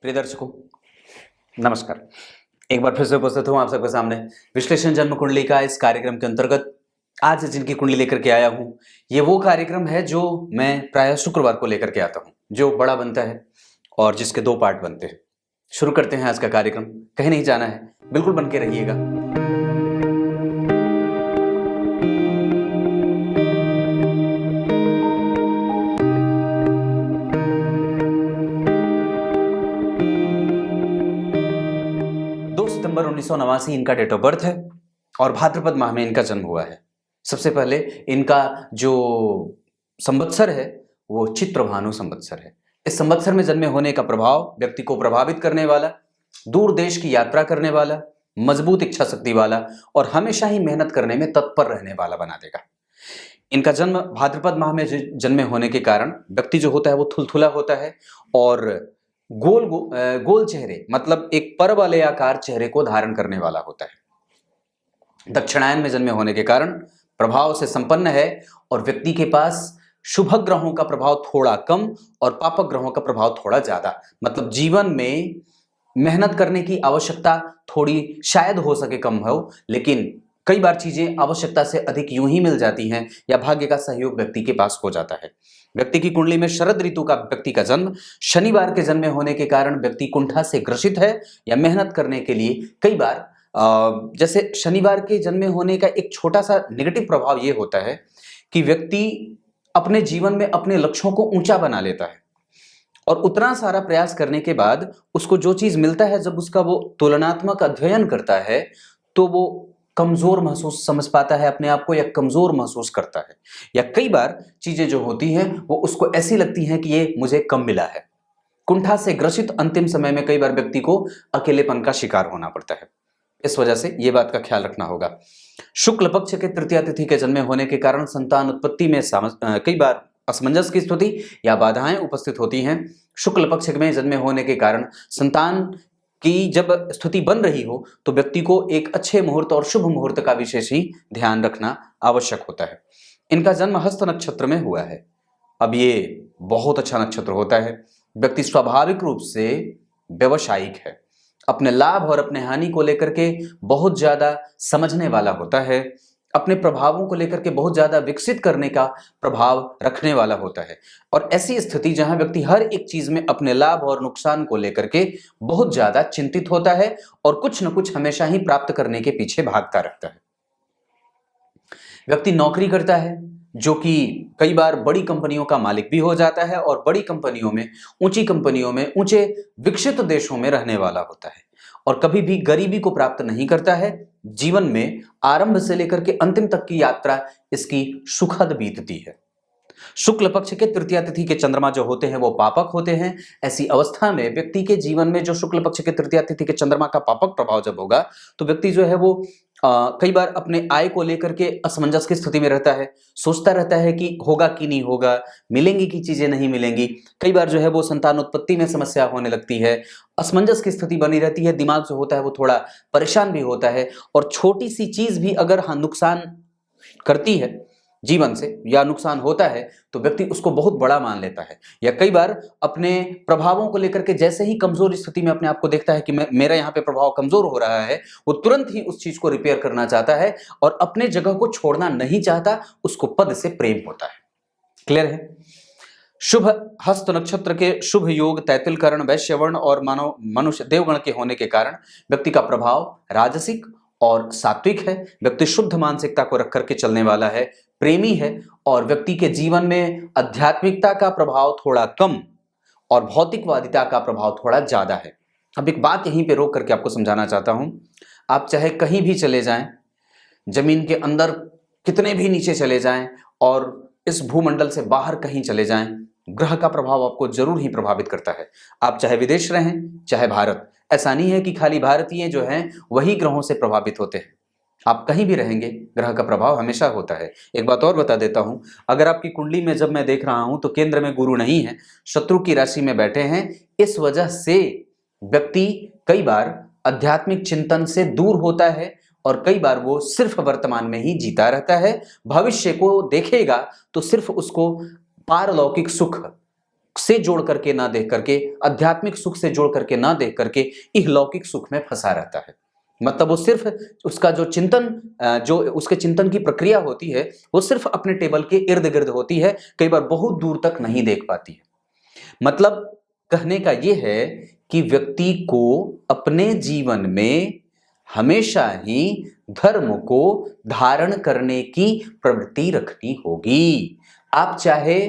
प्रिय दर्शकों, नमस्कार। एक बार फिर से उपस्थित हूं आप सबके सामने विश्लेषण जन्म कुंडली का इस कार्यक्रम के अंतर्गत। आज जिनकी कुंडली लेकर के आया हूं, ये वो कार्यक्रम है जो मैं प्रायः शुक्रवार को लेकर के आता हूं, जो बड़ा बनता है और जिसके 2 पार्ट बनते हैं। शुरू करते हैं आज का कार्यक्रम। कहीं नहीं जाना है, बिल्कुल बन के रहिएगा। सितंबर 1989 इनका डेट ऑफ बर्थ है और भाद्रपद माह में इनका जन्म हुआ है। सबसे पहले इनका जो संवत्सर है वो चित्रभानु संवत्सर है। इस संवत्सर में जन्मे होने का प्रभाव व्यक्ति को प्रभावित करने वाला, दूर देश की यात्रा करने वाला, मजबूत इच्छा शक्ति वाला और हमेशा ही मेहनत करने में तत्पर रहने वाला बना देगा। इनका जन्म भाद्रपद माह में जन्मे होने के कारण व्यक्ति जो होता है वो थुलथुला होता है और गोल चेहरे, मतलब एक परवलयाकार चेहरे को धारण करने वाला होता है। दक्षिणायन में जन्मे होने के कारण प्रभाव से संपन्न है और व्यक्ति के पास शुभ ग्रहों का प्रभाव थोड़ा कम और पापक ग्रहों का प्रभाव थोड़ा ज्यादा। मतलब जीवन में मेहनत करने की आवश्यकता थोड़ी शायद हो सके कम हो, लेकिन कई बार चीजें आवश्यकता से अधिक यूं ही मिल जाती हैं या भाग्य का सहयोग व्यक्ति के पास हो जाता है। व्यक्ति की कुंडली में शरद ऋतु का व्यक्ति का जन्म शनिवार के जन्मे होने के कारण व्यक्ति कुंठा से ग्रसित है या मेहनत करने के लिए कई बार जैसे शनिवार के जन्मे होने का एक छोटा सा नेगेटिव प्रभाव ये होता है कि व्यक्ति अपने जीवन में अपने लक्ष्यों को ऊंचा बना लेता है और उतना सारा प्रयास करने के बाद उसको जो चीज मिलता है, जब उसका वो तुलनात्मक अध्ययन करता है तो वो कमजोर महसूस समझ पाता है अपने आप को या कमजोर महसूस करता है, या कई बार चीजें जो होती हैं वो उसको ऐसी लगती हैं कि ये मुझे कम मिला है। कुंठा से ग्रसित अंतिम समय में कई बार व्यक्ति को अकेलेपन का शिकार होना पड़ता है। इस वजह से ये बात का ख्याल रखना होगा। शुक्ल पक्ष के तृतीया तिथि के जन्मे होने के कारण संतान उत्पत्ति में कई बार असमंजस की स्थिति या बाधाएं उपस्थित होती हैं। शुक्ल पक्ष में जन्मे होने के कारण संतान की जब स्थिति बन रही हो तो व्यक्ति को एक अच्छे मुहूर्त और शुभ मुहूर्त का विशेष ही ध्यान रखना आवश्यक होता है। इनका जन्म हस्त नक्षत्र में हुआ है। अब ये बहुत अच्छा नक्षत्र होता है। व्यक्ति स्वाभाविक रूप से व्यवसायिक है, अपने लाभ और अपने हानि को लेकर के बहुत ज्यादा समझने वाला होता है, अपने प्रभावों को लेकर के बहुत ज्यादा विकसित करने का प्रभाव रखने वाला होता है। और ऐसी स्थिति जहां व्यक्ति हर एक चीज में अपने लाभ और नुकसान को लेकर के बहुत ज्यादा चिंतित होता है और कुछ न कुछ हमेशा ही प्राप्त करने के पीछे भागता रहता है। व्यक्ति नौकरी करता है जो कि कई बार बड़ी कंपनियों का मालिक भी हो जाता है और बड़ी कंपनियों में, ऊंची कंपनियों में, ऊंचे विकसित देशों में रहने वाला होता है और कभी भी गरीबी को प्राप्त नहीं करता है। जीवन में आरंभ से लेकर के अंतिम तक की यात्रा इसकी सुखद बीतती है। शुक्ल पक्ष के तृतीया तिथि के चंद्रमा जो होते हैं वो पापक होते हैं। ऐसी अवस्था में व्यक्ति के जीवन में जो शुक्ल पक्ष के तृतीया तिथि के चंद्रमा का पापक प्रभाव जब होगा तो व्यक्ति जो है वो कई बार अपने आय को लेकर के असमंजस की स्थिति में रहता है, सोचता रहता है कि होगा कि नहीं होगा, मिलेंगी की चीजें नहीं मिलेंगी। कई बार जो है वो संतान उत्पत्ति में समस्या होने लगती है, असमंजस की स्थिति बनी रहती है, दिमाग जो होता है वो थोड़ा परेशान भी होता है और छोटी सी चीज भी अगर नुकसान करती है जीवन से या नुकसान होता है तो व्यक्ति उसको बहुत बड़ा मान लेता है, या कई बार अपने प्रभावों को लेकर के जैसे ही कमजोर स्थिति में अपने आप को देखता है कि मेरा यहाँ पे प्रभाव कमजोर हो रहा है, वो तुरंत ही उस चीज को रिपेयर करना चाहता है और अपने जगह को छोड़ना नहीं चाहता। उसको पद से प्रेम होता है। क्लियर है? शुभ हस्त नक्षत्र के शुभ योग तैतिल करण, वैश्य वर्ण और मानव मनुष्य देवगण के होने के कारण व्यक्ति का प्रभाव राजसिक और सात्विक है। व्यक्ति शुद्ध मानसिकता को रख करके चलने वाला है, प्रेमी है और व्यक्ति के जीवन में आध्यात्मिकता का प्रभाव थोड़ा कम और भौतिकवादिता का प्रभाव थोड़ा ज्यादा है। अब एक बात यहीं पे रोक करके आपको समझाना चाहता हूं। आप चाहे कहीं भी चले जाएं, जमीन के अंदर कितने भी नीचे चले जाएं और इस भूमंडल से बाहर कहीं चले जाएं, ग्रह का प्रभाव आपको जरूर ही प्रभावित करता है। आप चाहे विदेश रहें चाहे भारत, ऐसा नहीं है कि खाली भारतीय जो हैं वही ग्रहों से प्रभावित होते हैं। आप कहीं भी रहेंगे ग्रह का प्रभाव हमेशा होता है। एक बात और बता देता हूं, अगर आपकी कुंडली में जब मैं देख रहा हूं तो केंद्र में गुरु नहीं है, शत्रु की राशि में बैठे हैं। इस वजह से व्यक्ति कई बार आध्यात्मिक चिंतन से दूर होता है और कई बार वो सिर्फ वर्तमान में ही जीता रहता है। भविष्य को देखेगा तो सिर्फ उसको पारलौकिक सुख से जोड़ करके ना देख करके, आध्यात्मिक सुख से जोड़ करके ना देख करके इहलौकिक सुख में फंसा रहता है। मतलब वो सिर्फ उसका जो चिंतन, जो उसके चिंतन की प्रक्रिया होती है वो सिर्फ अपने टेबल के इर्द गिर्द होती है, कई बार बहुत दूर तक नहीं देख पाती है। मतलब कहने का ये है कि व्यक्ति को अपने जीवन में हमेशा ही धर्म को धारण करने की प्रवृत्ति रखनी होगी। आप चाहे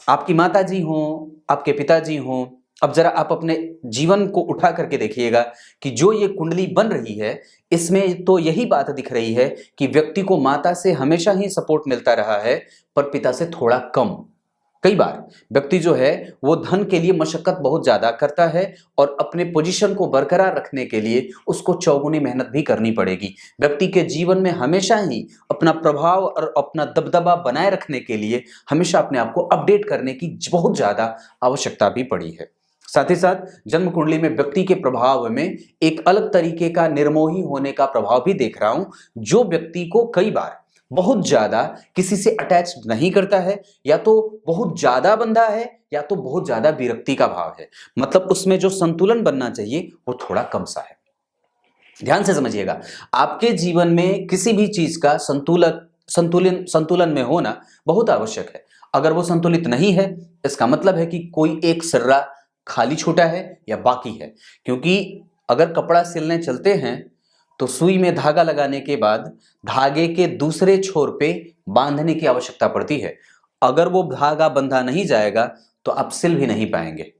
आपकी माताजी हो, आपके पिताजी हो, अब जरा आप अपने जीवन को उठा करके देखिएगा कि जो ये कुंडली बन रही है, इसमें तो यही बात दिख रही है कि व्यक्ति को माता से हमेशा ही सपोर्ट मिलता रहा है, पर पिता से थोड़ा कम। कई बार व्यक्ति जो है वो धन के लिए मशक्कत बहुत ज्यादा करता है और अपने पोजीशन को बरकरार रखने के लिए उसको चौगुनी मेहनत भी करनी पड़ेगी। व्यक्ति के जीवन में हमेशा ही अपना प्रभाव और अपना दबदबा बनाए रखने के लिए हमेशा अपने आप को अपडेट करने की बहुत ज्यादा आवश्यकता भी पड़ी है। साथ ही साथ जन्म कुंडली में व्यक्ति के प्रभाव में एक अलग तरीके का निर्मोही होने का प्रभाव भी देख रहा हूं, जो व्यक्ति को कई बार बहुत ज्यादा किसी से अटैच नहीं करता है, या तो बहुत ज्यादा बंधा है या तो बहुत ज्यादा विरक्ति का भाव है। मतलब उसमें जो संतुलन बनना चाहिए वो थोड़ा कम सा है। ध्यान से समझिएगा, आपके जीवन में किसी भी चीज का संतुलन में होना बहुत आवश्यक है। अगर वो संतुलित नहीं है, इसका मतलब है कि कोई एक सर्रा खाली छूटा है या बाकी है। क्योंकि अगर कपड़ा सिलने चलते हैं तो सुई में धागा लगाने के बाद धागे के दूसरे छोर पे बांधने की आवश्यकता पड़ती है। अगर वो धागा बंधा नहीं जाएगा तो आप सिल भी नहीं पाएंगे।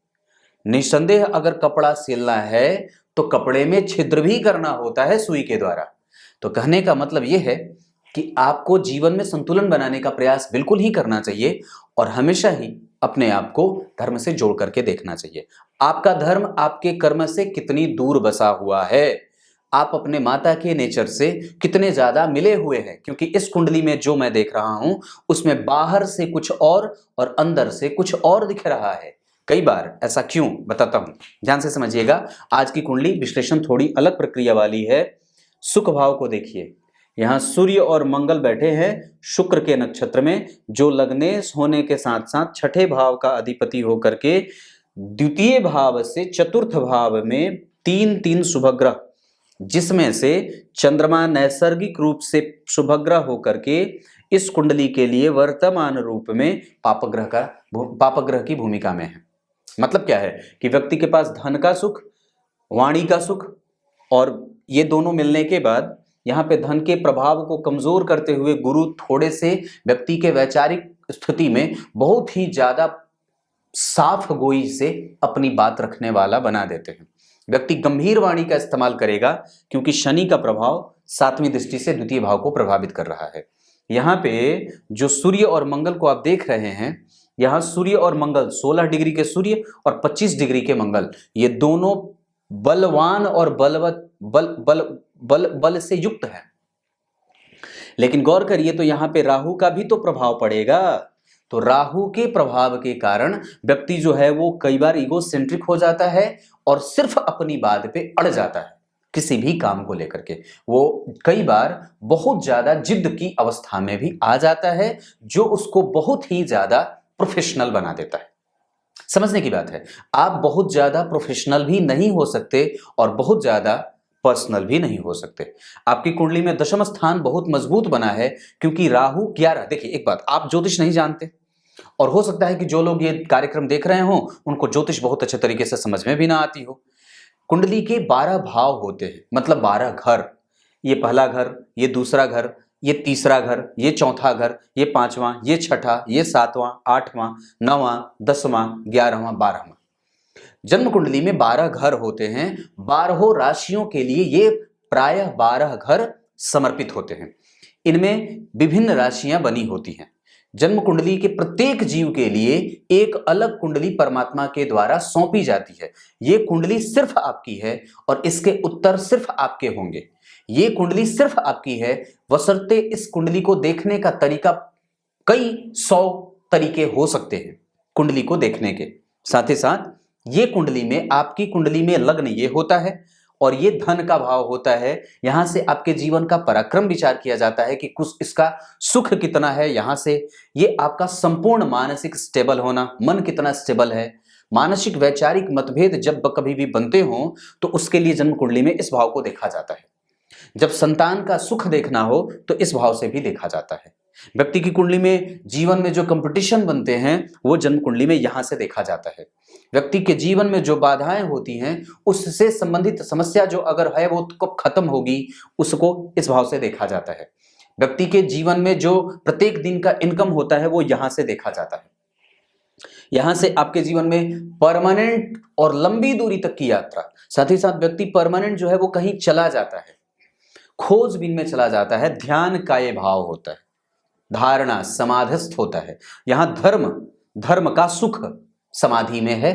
निस्संदेह अगर कपड़ा सिलना है तो कपड़े में छिद्र भी करना होता है सुई के द्वारा। तो कहने का मतलब यह है कि आपको जीवन में संतुलन बनाने का प्रयास बिल्कुल ही करना चाहिए और हमेशा ही अपने आप को धर्म से जोड़ करके देखना चाहिए। आपका धर्म आपके कर्म से कितनी दूर बसा हुआ है, आप अपने माता के नेचर से कितने ज्यादा मिले हुए हैं। क्योंकि इस कुंडली में जो मैं देख रहा हूं उसमें बाहर से कुछ और अंदर से कुछ और दिख रहा है। कई बार ऐसा क्यों, बताता हूं, ध्यान से समझिएगा। आज की कुंडली विश्लेषण थोड़ी अलग प्रक्रिया वाली है। सुख भाव को देखिए, यहाँ सूर्य और मंगल बैठे हैं शुक्र के नक्षत्र में, जो लग्नेश होने के साथ साथ छठे भाव का अधिपति होकर के द्वितीय भाव से चतुर्थ भाव में तीन शुभग्रह, जिसमें से चंद्रमा नैसर्गिक रूप से शुभग्रह होकर के इस कुंडली के लिए वर्तमान रूप में पापग्रह की भूमिका में है। मतलब क्या है कि व्यक्ति के पास धन का सुख, वाणी का सुख, और ये दोनों मिलने के बाद यहाँ पे धन के प्रभाव को कमजोर करते हुए गुरु थोड़े से व्यक्ति के वैचारिक स्थिति में बहुत ही ज्यादा साफ गोई से अपनी बात रखने वाला बना देते हैं। व्यक्ति गंभीर वाणी का इस्तेमाल करेगा क्योंकि शनि का प्रभाव सातवीं दृष्टि से द्वितीय भाव को प्रभावित कर रहा है। यहाँ पे जो सूर्य और मंगल को आप देख रहे हैं, यहाँ सूर्य और मंगल 16 डिग्री के सूर्य और 25 डिग्री के मंगल, ये दोनों बलवान और बल से युक्त है। लेकिन गौर करिए तो यहाँ पे राहु का भी तो प्रभाव पड़ेगा। तो राहु के प्रभाव के कारण व्यक्ति जो है वो कई बार ईगोसेंट्रिक हो जाता है और सिर्फ अपनी बात पे अड़ जाता है। किसी भी काम को लेकर के वो कई बार बहुत ज्यादा जिद की अवस्था में भी आ जाता है, जो उसको बहुत ही ज्यादा प्रोफेशनल बना देता है। समझने की बात है, आप बहुत ज्यादा प्रोफेशनल भी नहीं हो सकते और बहुत ज्यादा पर्सनल भी नहीं हो सकते। आपकी कुंडली में दशम स्थान बहुत मजबूत बना है क्योंकि राहु 11। देखिए एक बात, आप ज्योतिष नहीं जानते और हो सकता है कि जो लोग ये कार्यक्रम देख रहे हो उनको ज्योतिष बहुत अच्छे तरीके से समझ में भी ना आती हो। कुंडली के 12 भाव होते हैं, मतलब 12 घर। ये पहला घर, ये दूसरा घर, ये तीसरा घर, ये चौथा घर, ये पांचवां, ये छठा, ये सातवां, आठवां, नौवां, 10वां, 11वां, 12वां। जन्म कुंडली में 12 घर होते हैं। 12 राशियों के लिए ये प्रायः 12 घर समर्पित होते हैं। इनमें विभिन्न राशियां बनी होती हैं। जन्म कुंडली के प्रत्येक जीव के लिए एक अलग कुंडली परमात्मा के द्वारा सौंपी जाती है। ये कुंडली सिर्फ आपकी है और इसके उत्तर सिर्फ आपके होंगे। ये कुंडली सिर्फ आपकी है, बशर्ते इस कुंडली को देखने का तरीका कई 100 तरीके हो सकते हैं कुंडली को देखने के। साथ ही साथ ये कुंडली में, आपकी कुंडली में लग्न ये होता है और ये धन का भाव होता है। यहां से आपके जीवन का पराक्रम विचार किया जाता है कि कुछ इसका सुख कितना है। यहां से ये आपका संपूर्ण मानसिक स्टेबल होना, मन कितना स्टेबल है। मानसिक वैचारिक मतभेद जब कभी भी बनते हो तो उसके लिए जन्म कुंडली में इस भाव को देखा जाता है। जब संतान का सुख देखना हो तो इस भाव से भी देखा जाता है। व्यक्ति की कुंडली में जीवन में जो कंपटीशन बनते हैं वो जन्म कुंडली में यहां से देखा जाता है। व्यक्ति के जीवन में जो बाधाएं होती हैं उससे संबंधित समस्या जो अगर है वो कब खत्म होगी, उसको इस भाव से देखा जाता है। व्यक्ति के जीवन में जो प्रत्येक दिन का इनकम होता है वो यहां से देखा जाता है। यहां से आपके जीवन में परमानेंट और लंबी दूरी तक की यात्रा, साथ ही साथ व्यक्ति परमानेंट जो है वो कहीं चला जाता है, खोजबीन में चला जाता है। ध्यान का ये भाव होता है, धारणा समाधिस्थ होता है। यहां धर्म, धर्म का सुख समाधि में है।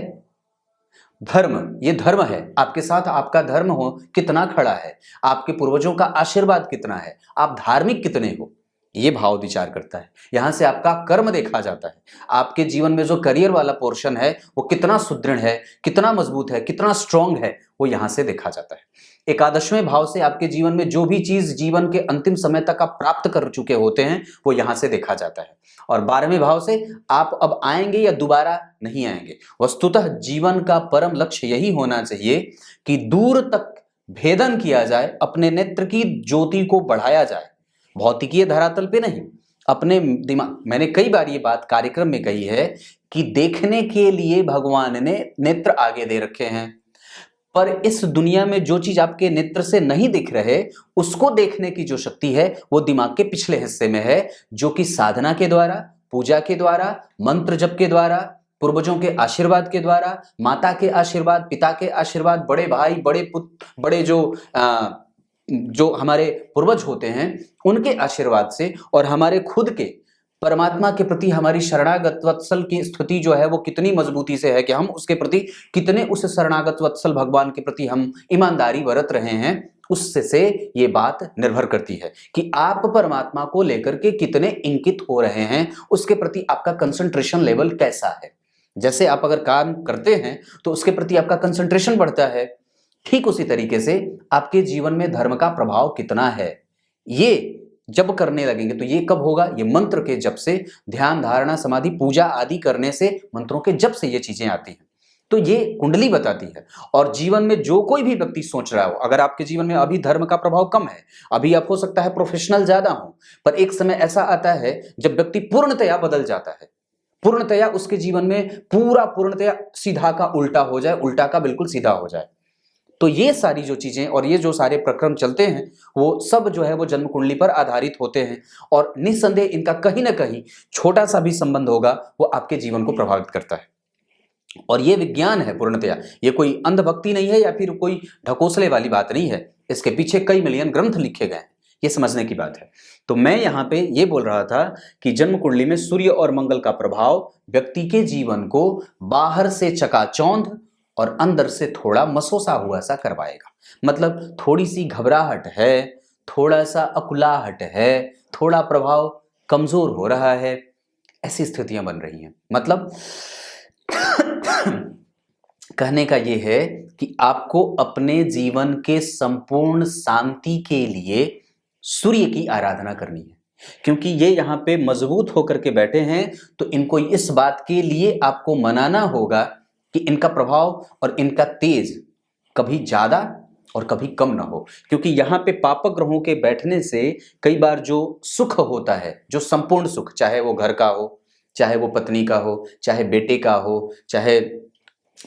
धर्म, ये धर्म है, आपके साथ आपका धर्म हो कितना खड़ा है, आपके पूर्वजों का आशीर्वाद कितना है, आप धार्मिक कितने हो, ये भाव विचार करता है। यहां से आपका कर्म देखा जाता है। आपके जीवन में जो करियर वाला पोर्शन है वो कितना सुदृढ़ है, कितना मजबूत है, कितना स्ट्रांग है, वो यहां से देखा जाता है। एकादशवें भाव से आपके जीवन में जो भी चीज जीवन के अंतिम समय तक आप प्राप्त कर चुके होते हैं वो यहां से देखा जाता है। और 12वें भाव से आप अब आएंगे या दोबारा नहीं आएंगे। वस्तुतः जीवन का परम लक्ष्य यही होना चाहिए कि दूर तक भेदन किया जाए, अपने नेत्र की ज्योति को बढ़ाया जाए, भौतिकीय धरातल पे नहीं, अपने दिमाग। मैंने कई बार ये बात कार्यक्रम में कही है कि देखने के लिए भगवान ने नेत्र आगे दे रखे हैं, पर इस दुनिया में जो चीज आपके नेत्र से नहीं दिख रहे उसको देखने की जो शक्ति है वो दिमाग के पिछले हिस्से में है, जो कि साधना के द्वारा, पूजा के द्वारा, मंत्र जप के द्वारा, पूर्वजों के आशीर्वाद के द्वारा, माता के आशीर्वाद, पिता के आशीर्वाद, बड़े भाई, बड़े पुत्र, बड़े जो हमारे पूर्वज होते हैं उनके आशीर्वाद से, और हमारे खुद के परमात्मा के प्रति हमारी शरणागत वत्सल की स्थिति जो है वो कितनी मजबूती से है कि हम उसके प्रति कितने, उस शरणागत वत्सल भगवान के प्रति हम ईमानदारी बरत रहे हैं, उससे ये बात निर्भर करती है कि आप परमात्मा को लेकर के कितने इंकित हो रहे हैं, उसके प्रति आपका कंसंट्रेशन लेवल कैसा है। जैसे आप अगर काम करते हैं तो उसके प्रति आपका कंसंट्रेशन बढ़ता है, ठीक उसी तरीके से आपके जीवन में धर्म का प्रभाव कितना है, ये जब करने लगेंगे तो ये कब होगा, ये मंत्र के जप से, ध्यान धारणा समाधि पूजा आदि करने से, मंत्रों के जप से ये चीजें आती हैं। तो ये कुंडली बताती है। और जीवन में जो कोई भी व्यक्ति सोच रहा हो, अगर आपके जीवन में अभी धर्म का प्रभाव कम है, अभी आप हो सकता है प्रोफेशनल ज्यादा हो, पर एक समय ऐसा आता है जब व्यक्ति पूर्णतया बदल जाता है, पूर्णतया उसके जीवन में पूर्णतया सीधा का उल्टा हो जाए, उल्टा का बिल्कुल सीधा हो जाए। तो ये सारी जो चीजें और ये जो सारे प्रक्रम चलते हैं वो सब जो है वो जन्म कुंडली पर आधारित होते हैं, और निस्संदेह इनका कहीं ना कहीं छोटा सा भी संबंध होगा वो आपके जीवन को प्रभावित करता है। और ये विज्ञान है पूर्णतया, ये कोई अंधभक्ति नहीं है या फिर कोई ढकोसले वाली बात नहीं है, इसके पीछे कई मिलियन ग्रंथ लिखे गए हैं, ये समझने की बात है। तो मैं यहाँ पे ये बोल रहा था कि जन्म कुंडली में सूर्य और मंगल का प्रभाव व्यक्ति के जीवन को बाहर से चकाचौंध और अंदर से थोड़ा मसोसा हुआ सा करवाएगा। मतलब थोड़ी सी घबराहट है, थोड़ा सा अकुलाहट है, थोड़ा प्रभाव कमजोर हो रहा है, ऐसी स्थितियां बन रही हैं। मतलब कहने का यह है कि आपको अपने जीवन के संपूर्ण शांति के लिए सूर्य की आराधना करनी है, क्योंकि ये यहाँ पे मजबूत होकर के बैठे हैं। तो इनको इस बात के लिए आपको मनाना होगा कि इनका प्रभाव और इनका तेज कभी ज्यादा और कभी कम ना हो, क्योंकि यहाँ पे पापक ग्रहों के बैठने से कई बार जो सुख होता है, जो संपूर्ण सुख, चाहे वो घर का हो, चाहे वो पत्नी का हो, चाहे बेटे का हो, चाहे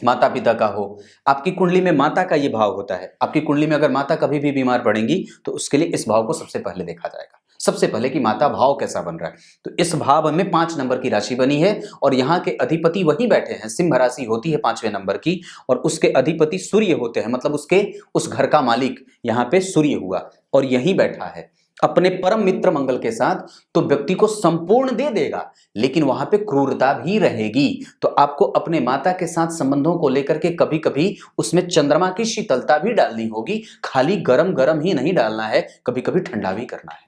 माता पिता का हो, आपकी कुंडली में माता का ये भाव होता है। आपकी कुंडली में अगर माता कभी भी बीमार पड़ेंगी तो उसके लिए इस भाव को सबसे पहले देखा जाएगा, सबसे पहले कि माता भाव कैसा बन रहा है। तो इस भाव में 5 नंबर की राशि बनी है और यहाँ के अधिपति वही बैठे हैं, सिंह राशि होती है 5वें नंबर की, और उसके अधिपति सूर्य होते हैं, मतलब उसके उस घर का मालिक यहाँ पे सूर्य हुआ और यहीं बैठा है अपने परम मित्र मंगल के साथ। तो व्यक्ति को संपूर्ण दे देगा, लेकिन वहां पे क्रूरता भी रहेगी। तो आपको अपने माता के साथ संबंधों को लेकर के कभी कभी उसमें चंद्रमा की शीतलता भी डालनी होगी, खाली गरम गरम ही नहीं डालना है, कभी कभी ठंडा भी करना है।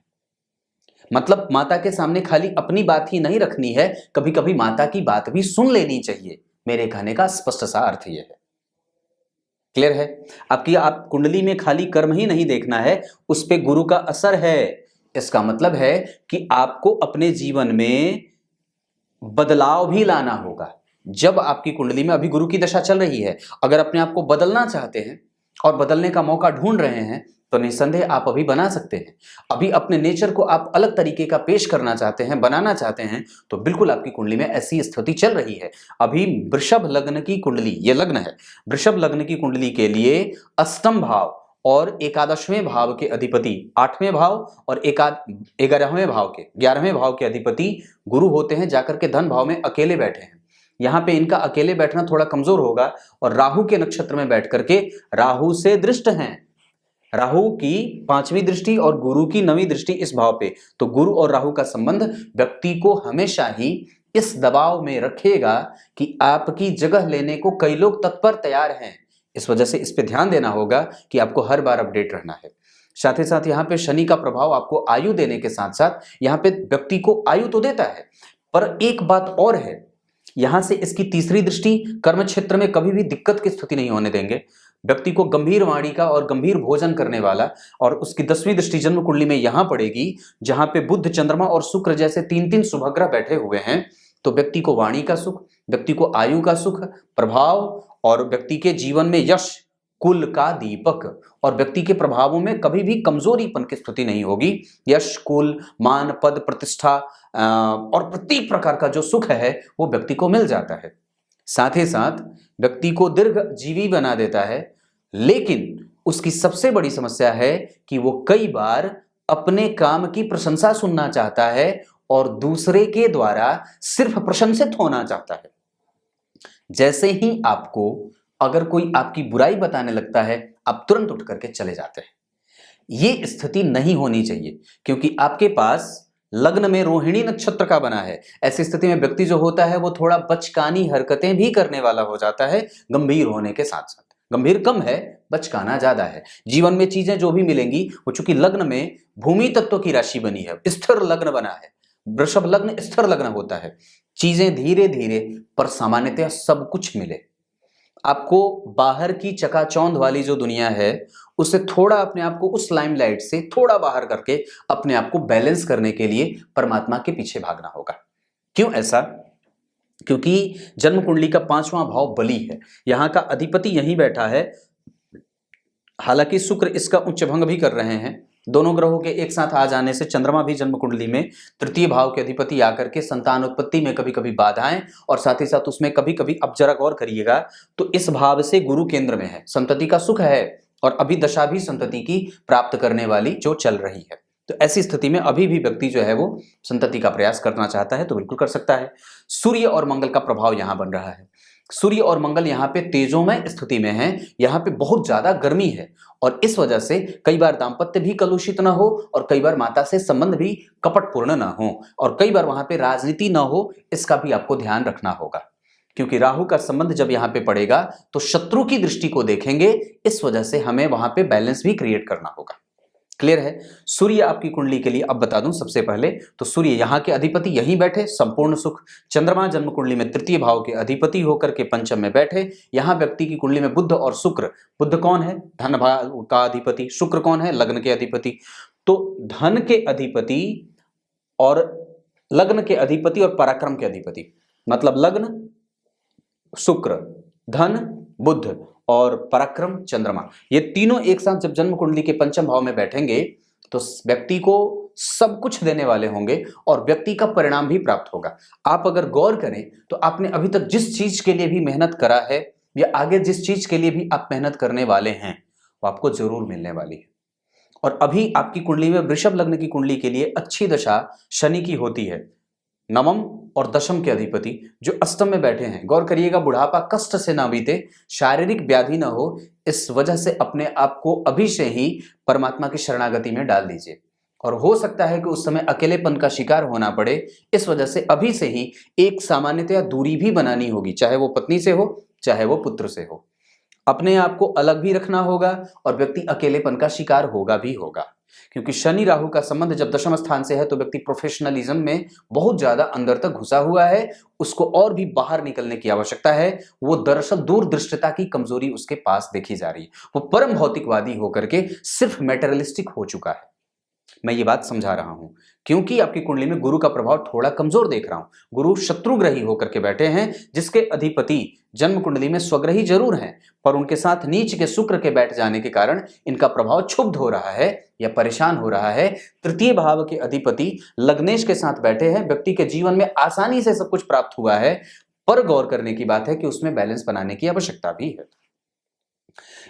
मतलब माता के सामने खाली अपनी बात ही नहीं रखनी है, कभी कभी माता की बात भी सुन लेनी चाहिए। मेरे कहने का स्पष्ट सा अर्थ यह है। क्लियर है? आप कुंडली में खाली कर्म ही नहीं देखना है, उस पे गुरु का असर है। इसका मतलब है कि आपको अपने जीवन में बदलाव भी लाना होगा। जब आपकी कुंडली में अभी गुरु की दशा चल रही है, अगर अपने आप को बदलना चाहते हैं और बदलने का मौका ढूंढ रहे हैं, तो निस्संदेह आप अभी बना सकते हैं। अभी अपने नेचर को आप अलग तरीके का पेश करना चाहते हैं, बनाना चाहते हैं, तो बिल्कुल आपकी कुंडली में ऐसी स्थिति चल रही है। अभी वृषभ लग्न की कुंडली, ये लग्न है, वृषभ लग्न की कुंडली के लिए अष्टम भाव और एकादशवें भाव के अधिपति, 8वें भाव और 11वें भाव के 11वें भाव के अधिपति गुरु होते हैं, जाकर के धन भाव में अकेले बैठे हैं। यहां पे इनका अकेले बैठना थोड़ा कमजोर होगा और राहु के नक्षत्र में बैठ करके राहु से दृष्ट हैं। राहु की 5वीं दृष्टि और गुरु की 9वीं दृष्टि इस भाव पे, तो गुरु और राहु का संबंध व्यक्ति को हमेशा ही इस दबाव में रखेगा कि आपकी जगह लेने को कई लोग तत्पर तैयार हैं। इस वजह से इस पे ध्यान देना होगा कि आपको हर बार अपडेट रहना है। साथ ही साथ यहाँ पे शनि का प्रभाव आपको आयु देने के साथ साथ यहाँ पे व्यक्ति को आयु तो देता है, पर एक बात और है, यहां से इसकी तीसरी दृष्टि कर्म क्षेत्र में कभी भी दिक्कत की स्थिति नहीं होने देंगे। व्यक्ति को गंभीर वाणी का और गंभीर भोजन करने वाला, और उसकी 10वीं दृष्टि जन्म कुंडली में यहां पड़ेगी जहां पे बुध, चंद्रमा और शुक्र जैसे 3-3 शुभग्रह बैठे हुए हैं। तो व्यक्ति को वाणी का सुख, व्यक्ति को आयु का सुख, प्रभाव और व्यक्ति के जीवन में यश, कुल का दीपक, और व्यक्ति के प्रभावों में कभी भी कमजोरीपन की स्थिति नहीं होगी। यश, कुल, मान, पद, प्रतिष्ठा और प्रत्येक प्रकार का जो सुख है वो व्यक्ति को मिल जाता है। साथ ही साथ व्यक्ति को दीर्घ जीवी बना देता है, लेकिन उसकी सबसे बड़ी समस्या है कि वो कई बार अपने काम की प्रशंसा सुनना चाहता है और दूसरे के द्वारा सिर्फ प्रशंसित होना चाहता है। जैसे ही आपको अगर कोई आपकी बुराई बताने लगता है, आप तुरंत उठ करके चले जाते हैं। ये स्थिति नहीं होनी चाहिए, क्योंकि आपके पास लग्न में रोहिणी नक्षत्र का बना है। ऐसी स्थिति में व्यक्ति जो होता है वो थोड़ा बचकानी हरकतें भी करने वाला हो जाता है, गंभीर होने के साथ साथ। गंभीर कम है, बचकाना ज्यादा है। जीवन में चीजें जो भी मिलेंगी वो चूंकि लग्न में भूमि तत्व की राशि बनी है, स्थिर लग्न बना है, वृषभ लग्न स्थिर लग्न होता है, चीजें धीरे धीरे पर सामान्यतः सब कुछ मिले। आपको बाहर की चकाचौंध वाली जो दुनिया है उससे थोड़ा अपने आप को, उस लाइमलाइट से थोड़ा बाहर करके अपने आप को बैलेंस करने के लिए परमात्मा के पीछे भागना होगा। क्यों ऐसा? क्योंकि जन्म कुंडली का 5वां भाव बली है, यहां का अधिपति यहीं बैठा है। हालांकि शुक्र इसका उच्च भंग भी कर रहे हैं। दोनों ग्रहों के एक साथ आ जाने से चंद्रमा भी जन्म कुंडली में 3य भाव के अधिपति आकर के संतान उत्पत्ति में कभी कभी बाधाएं, और साथ ही साथ उसमें कभी कभी, अब जरा गौर करिएगा, तो इस भाव से गुरु केंद्र में है, संतति का सुख है और अभी दशा भी संतति की प्राप्त करने वाली जो चल रही है। तो ऐसी स्थिति में अभी भी व्यक्ति जो है वो संतति का प्रयास करना चाहता है तो बिल्कुल कर सकता है। सूर्य और मंगल का प्रभाव यहां बन रहा है। सूर्य और मंगल यहाँ पे तेजोमय स्थिति में है, यहाँ पे बहुत ज्यादा गर्मी है, और इस वजह से कई बार दाम्पत्य भी कलुषित ना हो और कई बार माता से संबंध भी कपटपूर्ण ना हो और कई बार वहां पे राजनीति ना हो, इसका भी आपको ध्यान रखना होगा। क्योंकि राहु का संबंध जब यहाँ पे पड़ेगा तो शत्रु की दृष्टि को देखेंगे, इस वजह से हमें वहां पे बैलेंस भी क्रिएट करना होगा। क्लियर है? सूर्य आपकी कुंडली के लिए अब बता दूं, सबसे पहले तो सूर्य यहाँ के अधिपति यहीं बैठे, संपूर्ण सुख। चंद्रमा जन्म कुंडली में 3य भाव के अधिपति होकर के पंचम में बैठे। यहाँ व्यक्ति की कुंडली में बुध और शुक्र, बुध कौन है? धन भाव का अधिपति। शुक्र कौन है? लग्न के अधिपति। तो धन के अधिपति और लग्न के अधिपति और पराक्रम के अधिपति, मतलब लग्न शुक्र, धन बुध और पराक्रम चंद्रमा, ये तीनों एक साथ जब जन्म कुंडली के पंचम भाव में बैठेंगे तो व्यक्ति को सब कुछ देने वाले होंगे और व्यक्ति का परिणाम भी प्राप्त होगा। आप अगर गौर करें तो आपने अभी तक जिस चीज के लिए भी मेहनत करा है या आगे जिस चीज के लिए भी आप मेहनत करने वाले हैं वो आपको जरूर मिलने वाली है। और अभी आपकी कुंडली में वृषभ लग्न की कुंडली के लिए अच्छी दशा शनि की होती है, नवम और दशम के अधिपति जो अष्टम में बैठे हैं। गौर करिएगा, बुढ़ापा कष्ट से ना बीते, शारीरिक व्याधि ना हो, इस वजह से अपने आप को अभी से ही परमात्मा की शरणागति में डाल दीजिए। और हो सकता है कि उस समय अकेलेपन का शिकार होना पड़े, इस वजह से अभी से ही एक सामान्यतया दूरी भी बनानी होगी, चाहे वो पत्नी से हो चाहे वो पुत्र से हो। अपने आप को अलग भी रखना होगा और व्यक्ति अकेलेपन का शिकार होगा भी होगा। क्योंकि शनि राहु का संबंध जब दशम स्थान से है तो व्यक्ति प्रोफेशनलिज्म में बहुत ज्यादा अंदर तक घुसा हुआ है, उसको और भी बाहर निकलने की आवश्यकता है। वो दरअसल दूरदृष्टता की कमजोरी उसके पास देखी जा रही है, वो परम भौतिकवादी होकर के सिर्फ मेटेरियलिस्टिक हो चुका है। मैं ये बात समझा रहा हूं क्योंकि आपकी कुंडली में गुरु का प्रभाव थोड़ा कमजोर देख रहा हूं। गुरु शत्रुग्रही होकर के बैठे हैं, जिसके अधिपति जन्म कुंडली में स्वग्रही जरूर हैं, पर उनके साथ नीच के शुक्र के बैठ जाने के कारण इनका प्रभाव क्षुब्ध हो रहा है या परेशान हो रहा है। तृतीय भाव के अधिपति लग्नेश के साथ बैठे हैं, व्यक्ति के जीवन में आसानी से सब कुछ प्राप्त हुआ है, पर गौर करने की बात है कि उसमें बैलेंस बनाने की आवश्यकता भी है।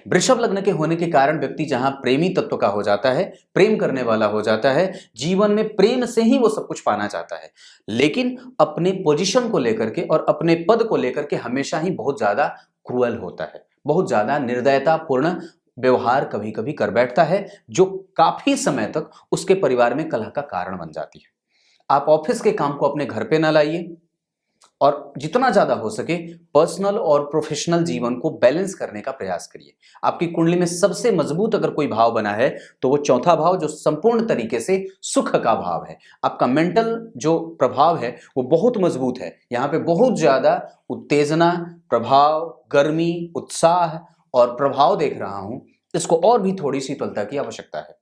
वृषभ लग्न के होने के कारण व्यक्ति जहां प्रेमी तत्व का हो जाता है, प्रेम करने वाला हो जाता है, जीवन में प्रेम से ही वो सब कुछ पाना चाहता है, लेकिन अपने पोजीशन को लेकर के और अपने पद को लेकर के हमेशा ही बहुत ज्यादा क्रूअल होता है, बहुत ज्यादा निर्दयतापूर्ण व्यवहार कभी कभी कर बैठता है, जो काफी समय तक उसके परिवार में कलह का कारण बन जाती है। आप ऑफिस के काम को अपने घर पे ना लाइए और जितना ज्यादा हो सके पर्सनल और प्रोफेशनल जीवन को बैलेंस करने का प्रयास करिए। आपकी कुंडली में सबसे मजबूत अगर कोई भाव बना है तो वो चौथा भाव, जो संपूर्ण तरीके से सुख का भाव है। आपका मेंटल जो प्रभाव है वो बहुत मजबूत है। यहाँ पे बहुत ज्यादा उत्तेजना, प्रभाव, गर्मी, उत्साह और प्रभाव देख रहा हूं। इसको और भी थोड़ी शीतलता की आवश्यकता है।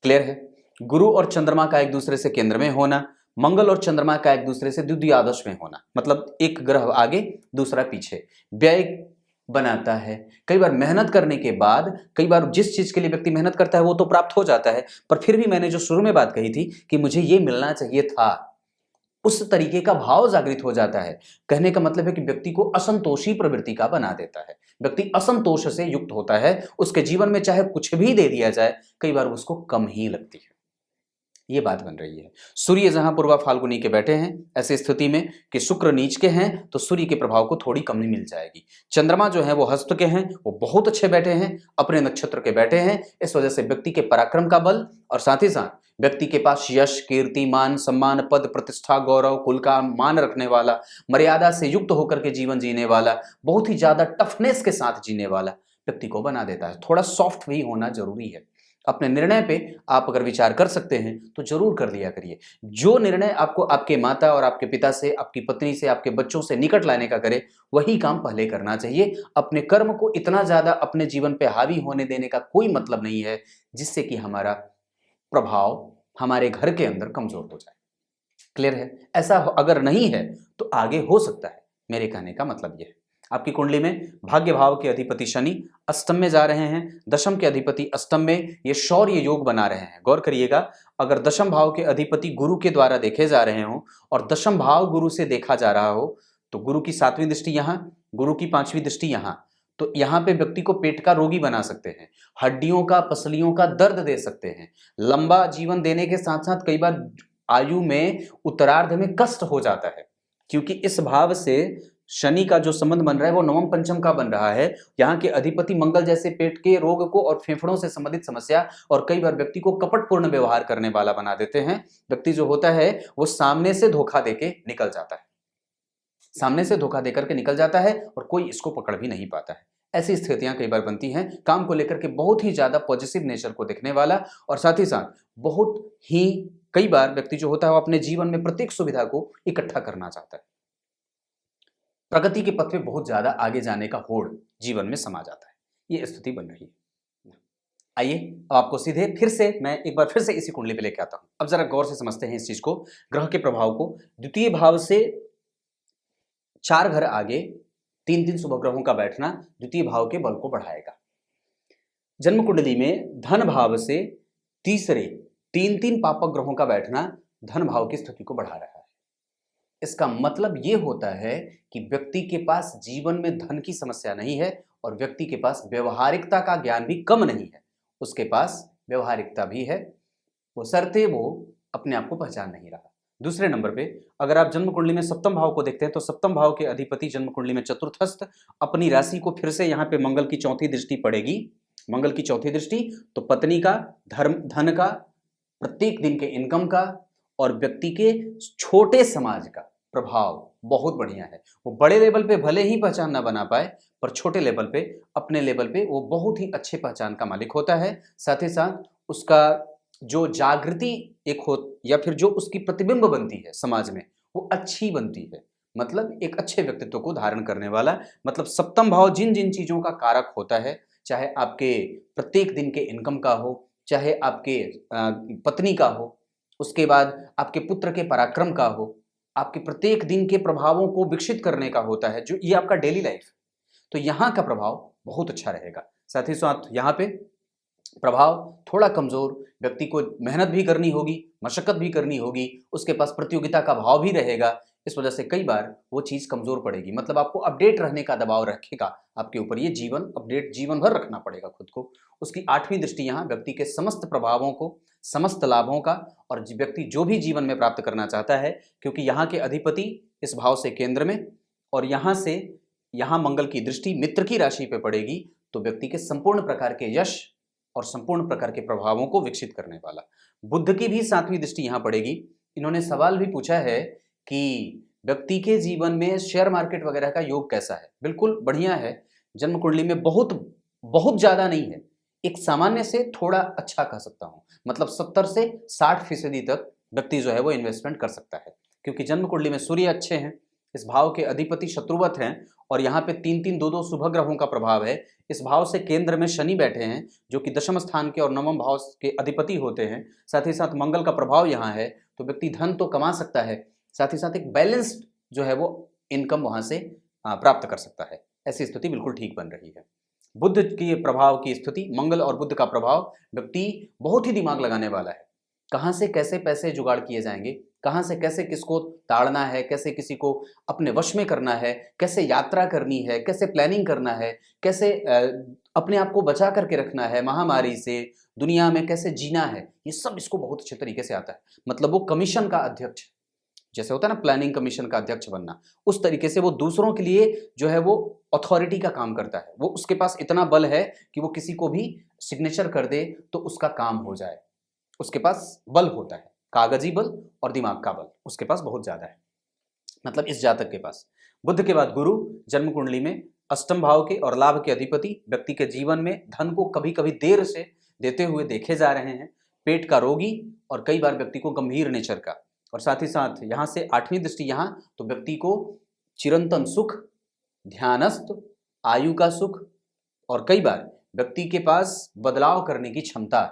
क्लियर है? गुरु और चंद्रमा का एक दूसरे से केंद्र में होना, मंगल और चंद्रमा का एक दूसरे से द्वितीयादश में होना, मतलब एक ग्रह आगे दूसरा पीछे, व्यय बनाता है। कई बार मेहनत करने के बाद, कई बार जिस चीज के लिए व्यक्ति मेहनत करता है वो तो प्राप्त हो जाता है, पर फिर भी मैंने जो शुरू में बात कही थी कि मुझे ये मिलना चाहिए था, उस तरीके का भाव जागृत हो जाता है। कहने का मतलब है कि व्यक्ति को असंतोषी प्रवृत्ति का बना देता है। व्यक्ति असंतोष से युक्त होता है, उसके जीवन में चाहे कुछ भी दे दिया जाए कई बार उसको कम ही लगती है। ये बात बन रही है। सूर्य जहां पूर्वा फाल्गुनी के बैठे हैं, ऐसी स्थिति में कि शुक्र नीच के हैं तो सूर्य के प्रभाव को थोड़ी कमी मिल जाएगी। चंद्रमा जो है वो हस्त के हैं, वो बहुत अच्छे बैठे हैं, अपने नक्षत्र के बैठे हैं। इस वजह से व्यक्ति के पराक्रम का बल और साथ ही साथ व्यक्ति के पास यश, कीर्ति, मान, सम्मान, पद, प्रतिष्ठा, गौरव, कुल का मान रखने वाला, मर्यादा से युक्त होकर के जीवन जीने वाला, बहुत ही ज्यादा टफनेस के साथ जीने वाला व्यक्ति को बना देता है। थोड़ा सॉफ्ट भी होना जरूरी है। अपने निर्णय पे आप अगर विचार कर सकते हैं तो जरूर कर लिया करिए। जो निर्णय आपको आपके माता और आपके पिता से, आपकी पत्नी से, आपके बच्चों से निकट लाने का करे, वही काम पहले करना चाहिए। अपने कर्म को इतना ज्यादा अपने जीवन पे हावी होने देने का कोई मतलब नहीं है जिससे कि हमारा प्रभाव हमारे घर के अंदर कमजोर हो जाए। क्लियर है? ऐसा अगर नहीं है तो आगे हो सकता है। मेरे कहने का मतलब यह है। आपकी कुंडली में भाग्य भाव के अधिपति शनि अष्टम में जा रहे हैं, दशम के अधिपति अष्टम में, ये शौर्य योग बना रहे हैं। गौर करिएगा, अगर दशम भाव के अधिपति गुरु के द्वारा देखे जा रहे हो और दशम भाव गुरु से देखा जा रहा हो, तो गुरु की 7वीं दृष्टि यहां, गुरु की 5वीं दृष्टि यहां, तो यहां पे व्यक्ति को पेट का रोगी बना सकते हैं, हड्डियों का, पसलियों का दर्द दे सकते हैं, लंबा जीवन देने के साथ साथ कई बार आयु में उत्तरार्ध में कष्ट हो जाता है, क्योंकि इस भाव से शनि का जो संबंध बन रहा है वो नवम पंचम का बन रहा है। यहाँ के अधिपति मंगल जैसे पेट के रोग को और फेफड़ों से संबंधित समस्या और कई बार व्यक्ति को कपटपूर्ण व्यवहार करने वाला बना देते हैं। व्यक्ति जो होता है वो सामने से धोखा देके निकल जाता है, सामने से धोखा देकर के निकल जाता है और कोई इसको पकड़ भी नहीं पाता है। ऐसी स्थितियां कई बार बनती हैं। काम को लेकर के बहुत ही ज्यादा पॉजिटिव नेचर को देखने वाला और साथ ही साथ बहुत ही कई बार व्यक्ति जो होता है वो अपने जीवन में प्रत्येक सुविधा को इकट्ठा करना चाहता है। प्रगति के पथ पे बहुत ज्यादा आगे जाने का होड़ जीवन में समा जाता है। ये स्थिति बन रही है। आइए अब आपको सीधे फिर से मैं एक बार फिर से इसी कुंडली पे लेके आता हूं। अब जरा गौर से समझते हैं इस चीज को, ग्रह के प्रभाव को। द्वितीय भाव से 4 घर आगे 3-3 शुभ ग्रहों का बैठना द्वितीय भाव के बल को बढ़ाएगा। जन्म कुंडली में धन भाव से तीसरे 3-3 पापक ग्रहों का बैठना धन भाव की स्थिति को बढ़ा रहा है। इसका मतलब यह होता है कि व्यक्ति के पास जीवन में धन की समस्या नहीं है और व्यक्ति के पास व्यवहारिकता का ज्ञान भी कम नहीं है। उसके पास व्यवहारिकता भी है, वो सरते वो अपने आप को पहचान नहीं रहा। दूसरे नंबर पे अगर आप जन्म कुंडली में सप्तम भाव को देखते हैं तो सप्तम भाव के अधिपति जन्म कुंडली में चतुर्थस्थ, अपनी राशि को फिर से यहाँ पे मंगल की 4थी दृष्टि पड़ेगी। मंगल की 4थी दृष्टि तो पत्नी का, धन का, प्रत्येक दिन के इनकम का और व्यक्ति के छोटे समाज का प्रभाव बहुत बढ़िया है। वो बड़े लेवल पे भले ही पहचान ना बना पाए पर छोटे लेवल पे, अपने लेवल पे वो बहुत ही अच्छे पहचान का मालिक होता है। साथ ही साथ उसका जो जागृति एक हो या फिर जो उसकी प्रतिबिंब बनती है समाज में, वो अच्छी बनती है। मतलब एक अच्छे व्यक्तित्व को धारण करने वाला, मतलब सप्तम भाव जिन जिन चीजों का कारक होता है, चाहे आपके प्रत्येक दिन के इनकम का हो, चाहे आपके पत्नी का हो, उसके बाद आपके पुत्र के पराक्रम का हो, आपके प्रत्येक दिन के प्रभावों को विकसित करने का होता है, जो ये आपका डेली लाइफ, तो यहाँ का प्रभाव बहुत अच्छा रहेगा। साथ ही साथ यहाँ पे प्रभाव थोड़ा कमजोर, व्यक्ति को मेहनत भी करनी होगी, मशक्कत भी करनी होगी, उसके पास प्रतियोगिता का भाव भी रहेगा, इस वजह से कई बार वो चीज कमजोर पड़ेगी। मतलब आपको अपडेट रहने का दबाव रखेगा आपके ऊपर, ये जीवन अपडेट जीवन भर रखना पड़ेगा खुद को। उसकी आठवीं दृष्टि यहाँ व्यक्ति के समस्त प्रभावों को, समस्त लाभों का, और व्यक्ति जो भी जीवन में प्राप्त करना चाहता है, क्योंकि यहाँ के अधिपति इस भाव से केंद्र में, और यहाँ से यहाँ मंगल की दृष्टि मित्र की राशि पे पड़ेगी, तो व्यक्ति के संपूर्ण प्रकार के यश और संपूर्ण प्रकार के प्रभावों को विकसित करने वाला। बुद्ध की भी सातवीं दृष्टि यहाँ पड़ेगी। इन्होंने सवाल भी पूछा है कि व्यक्ति के जीवन में शेयर मार्केट वगैरह का योग कैसा है। बिल्कुल बढ़िया है, जन्म कुंडली में बहुत बहुत ज्यादा नहीं है, एक सामान्य से थोड़ा अच्छा कह सकता हूं, मतलब 70 से 60% तक व्यक्ति जो है वो इन्वेस्टमेंट कर सकता है, क्योंकि जन्म कुंडली में सूर्य अच्छे हैं, इस भाव के अधिपति शत्रुवत हैं, और यहाँ पे 3-3 2-2 शुभ ग्रहों का प्रभाव है। इस भाव से केंद्र में शनि बैठे हैं, जो कि दशम स्थान के और नवम भाव के अधिपति होते हैं। साथ ही साथ मंगल का प्रभाव यहाँ है, तो व्यक्ति धन तो कमा सकता है, साथ ही साथ एक बैलेंस्ड जो है वो इनकम वहां से प्राप्त कर सकता है। ऐसी स्थिति बिल्कुल ठीक बन रही है। बुद्ध के प्रभाव की स्थिति, मंगल और बुद्ध का प्रभाव, व्यक्ति बहुत ही दिमाग लगाने वाला है। कहाँ से कैसे पैसे जुगाड़ किए जाएंगे, कहाँ से कैसे किसको ताड़ना है, कैसे किसी को अपने वश में करना है, कैसे यात्रा करनी है, कैसे प्लानिंग करना है, कैसे अपने आप को बचा करके रखना है महामारी से, दुनिया में कैसे जीना है, ये सब इसको बहुत अच्छे तरीके से आता है। मतलब वो कमीशन का अध्यक्ष, जैसे होता है ना प्लानिंग कमीशन का अध्यक्ष बनना, उस तरीके से वो दूसरों के लिए जो है वो अथॉरिटी का काम करता है। वो उसके पास इतना बल है कि वो किसी को भी सिग्नेचर कर दे तो उसका काम हो जाए, उसके पास बल होता है, कागजी बल और दिमाग का बल उसके पास बहुत ज्यादा है। मतलब इस जातक के पास बुद्ध के बाद गुरु जन्म कुंडली में अष्टम भाव के और लाभ के अधिपति, व्यक्ति के जीवन में धन को कभी कभी देर से देते हुए देखे जा रहे हैं, पेट का रोगी और कई बार व्यक्ति को गंभीर नेचर का। और साथ ही साथ यहाँ से आठवीं दृष्टि यहाँ, तो व्यक्ति को चिरंतन सुख, ध्यानस्थ, आयु का सुख, और कई बार व्यक्ति के पास बदलाव करने की क्षमता,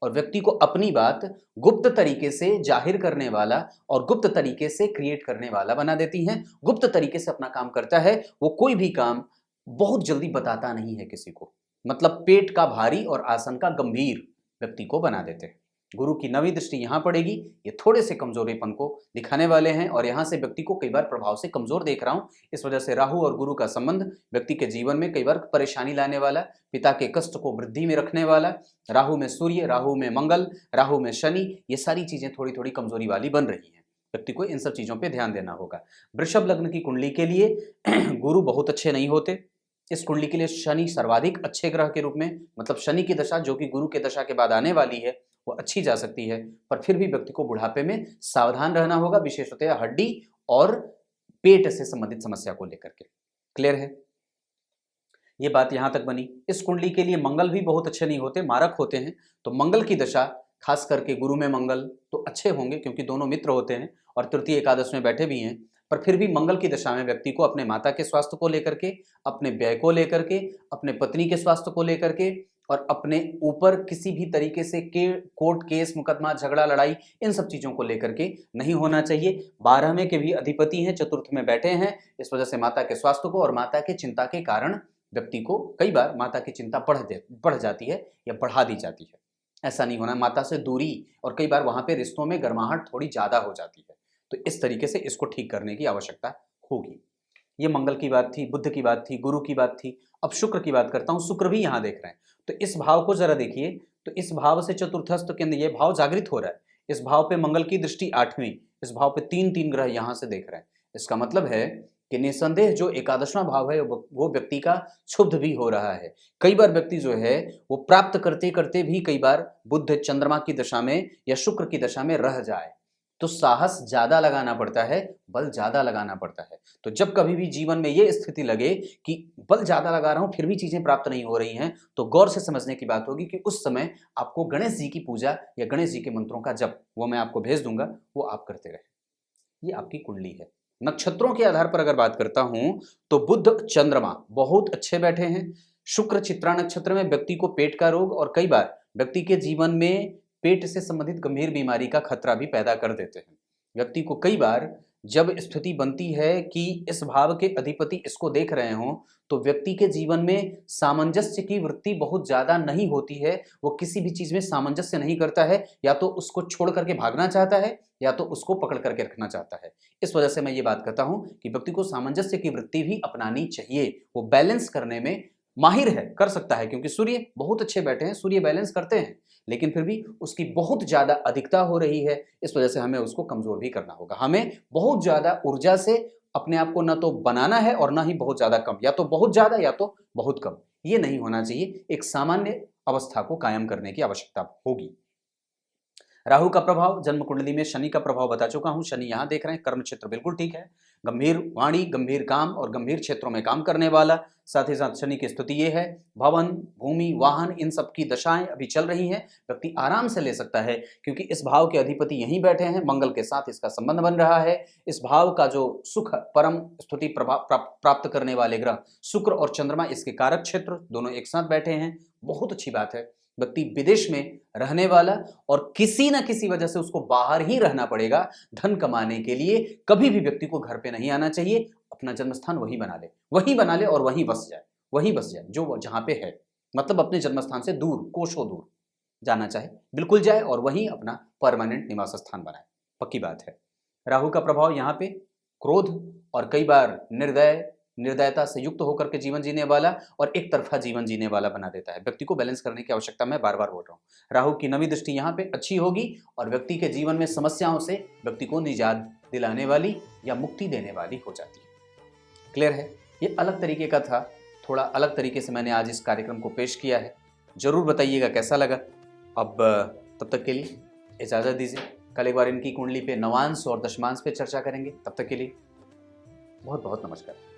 और व्यक्ति को अपनी बात गुप्त तरीके से जाहिर करने वाला और गुप्त तरीके से क्रिएट करने वाला बना देती हैं। गुप्त तरीके से अपना काम करता है, वो कोई भी काम बहुत जल्दी बताता नहीं है किसी को। मतलब पेट का भारी और आसन का गंभीर व्यक्ति को बना देते हैं। गुरु की नवीं दृष्टि यहाँ पड़ेगी, ये थोड़े से कमजोरीपन को दिखाने वाले हैं, और यहाँ से व्यक्ति को कई बार प्रभाव से कमजोर देख रहा हूँ। इस वजह से राहु और गुरु का संबंध व्यक्ति के जीवन में कई बार परेशानी लाने वाला, पिता के कष्ट को वृद्धि में रखने वाला, राहु में सूर्य, राहु में मंगल, राहु में शनि, ये सारी चीजें थोड़ी थोड़ी कमजोरी वाली बन रही हैं। व्यक्ति को इन सब चीजों पर ध्यान देना होगा। वृषभ लग्न की कुंडली के लिए गुरु बहुत अच्छे नहीं होते। इस कुंडली के लिए शनि सर्वाधिक अच्छे ग्रह के रूप में, मतलब शनि की दशा जो कि गुरु के दशा के बाद आने वाली है वो अच्छी जा सकती है, पर फिर भी व्यक्ति को बुढ़ापे में सावधान रहना होगा, विशेषतः हड्डी और पेट से संबंधित समस्या को लेकर के। क्लियर है, ये बात यहां तक बनी। इस कुंडली के लिए मंगल भी बहुत अच्छे नहीं होते, मारक होते हैं। तो मंगल की दशा, खास करके गुरु में मंगल तो अच्छे होंगे क्योंकि दोनों मित्र होते हैं और तृतीय एकादश में बैठे भी हैं, पर फिर भी मंगल की दशा में व्यक्ति को अपने माता के स्वास्थ्य को लेकर के, अपने व्यय को लेकर के, अपने पत्नी के स्वास्थ्य को लेकर के, और अपने ऊपर किसी भी तरीके से कोर्ट केस मुकदमा झगड़ा लड़ाई, इन सब चीजों को लेकर के नहीं होना चाहिए। 12वें के भी अधिपति हैं, चतुर्थ में बैठे हैं, इस वजह से माता के स्वास्थ्य को और माता के चिंता के कारण व्यक्ति को कई बार माता की चिंता बढ़ जाती है या बढ़ा दी जाती है। ऐसा नहीं होना, माता से दूरी और कई बार वहां पे रिश्तों में गर्माहट थोड़ी ज्यादा हो जाती है, तो इस तरीके से इसको ठीक करने की आवश्यकता होगी। ये मंगल की बात थी, बुद्ध की बात थी, गुरु की बात थी। अब शुक्र की बात करता हूं। शुक्र भी यहां देख रहे हैं, तो इस भाव को जरा देखिए, तो इस भाव से चतुर्थस्थ के अंदर ये भाव जागृत हो रहा है। इस भाव पे मंगल की दृष्टि आठवीं, इस भाव पे 3-3 ग्रह यहां से देख रहे हैं। इसका मतलब है कि निसंदेह जो एकादशवां भाव है वो व्यक्ति का क्षुब्ध भी हो रहा है। कई बार व्यक्ति जो है वो प्राप्त करते करते भी कई बार बुध चंद्रमा की दशा में या शुक्र की दशा में रह जाए, तो साहस ज़्यादा लगाना पड़ता है, बल ज़्यादा लगाना पड़ता है। तो जब कभी भी जीवन में ये स्थिति लगे कि बल ज़्यादा लगा रहा हूँ फिर भी चीज़ें प्राप्त नहीं हो रही हैं, तो गौर से समझने की बात होगी कि उस समय आपको गणेश जी की पूजा या गणेश जी के मंत्रों का जप, वो मैं आपको भेज दूँगा, वो आप करते रहें। ये आपकी कुंडली है। नक्षत्रों के आधार पर अगर बात करता हूँ, तो बुध, चंद्रमा बहुत अच्छे बैठे हैं। शुक्र चित्रा नक्षत्र में व्यक्ति को पेट का रोग और कई बार व्यक्ति के जीवन में पेट से संबंधित गंभीर बीमारी का खतरा भी पैदा कर देते हैं। व्यक्ति को कई बार जब स्थिति बनती है कि इस भाव के अधिपति इसको देख रहे हों, तो व्यक्ति के जीवन में सामंजस्य की वृत्ति बहुत ज़्यादा नहीं होती है। वो किसी भी चीज़ में सामंजस्य नहीं करता है, या तो उसको छोड़ करके भागना चाहता है या तो उसको पकड़ करके रखना चाहता है। इस वजह से मैं ये बात कहता हूँ कि व्यक्ति को सामंजस्य की वृत्ति भी अपनानी चाहिए। वो बैलेंस करने में माहिर है, कर सकता है, क्योंकि सूर्य बहुत अच्छे बैठे हैं, सूर्य बैलेंस करते हैं, लेकिन फिर भी उसकी बहुत ज़्यादा अधिकता हो रही है। इस वजह से हमें उसको कमज़ोर भी करना होगा। हमें बहुत ज़्यादा ऊर्जा से अपने आप को ना तो बनाना है और ना ही बहुत ज़्यादा कम, या तो बहुत ज़्यादा या तो बहुत कम। ये नहीं होना चाहिए। एक सामान्य अवस्था को कायम करने की आवश्यकता होगी। राहु का प्रभाव, जन्म कुंडली में शनि का प्रभाव बता चुका हूं। शनि यहां देख रहे हैं, कर्म क्षेत्र बिल्कुल ठीक है। गंभीर वाणी, गंभीर काम और गंभीर क्षेत्रों में काम करने वाला। साथ ही साथ शनि की स्थिति ये है, भवन, भूमि, वाहन, इन सब की दशाएं अभी चल रही हैं। व्यक्ति आराम से ले सकता है, क्योंकि इस भाव के अधिपति यहीं बैठे हैं, मंगल के साथ इसका संबंध बन रहा है। इस भाव का जो सुख परम स्तुति प्राप्त करने वाले ग्रह शुक्र और चंद्रमा, इसके कारक क्षेत्र दोनों एक साथ बैठे हैं। बहुत अच्छी बात है। व्यक्ति विदेश में रहने वाला और किसी न किसी वजह से उसको बाहर ही रहना पड़ेगा धन कमाने के लिए, कभी भी व्यक्ति को घर पे नहीं आना चाहिए। अपना जन्म स्थान वहीं बना ले और वहीं बस जाए जो वो जहां पे है। मतलब अपने जन्म स्थान से दूर, कोसों दूर जाना चाहे बिल्कुल जाए और वहीं अपना परमानेंट निवास स्थान बनाए। पक्की बात है। राहु का प्रभाव यहाँ पे क्रोध और कई बार निर्दयता से युक्त होकर के जीवन जीने वाला और एक तरफा जीवन जीने वाला बना देता है। व्यक्ति को बैलेंस करने की आवश्यकता मैं बार बार बोल रहा हूँ। राहु की नवी दृष्टि यहाँ पे अच्छी होगी और व्यक्ति के जीवन में समस्याओं से व्यक्ति को निजात दिलाने वाली या मुक्ति देने वाली हो जाती है। क्लियर है? ये अलग तरीके का था, थोड़ा अलग तरीके से मैंने आज इस कार्यक्रम को पेश किया है। जरूर बताइएगा कैसा लगा। अब तब तक के लिए इजाजत दीजिए। कल एक बार इनकी कुंडली पे नवांश और दशमांश पे चर्चा करेंगे। तब तक के लिए बहुत बहुत नमस्कार।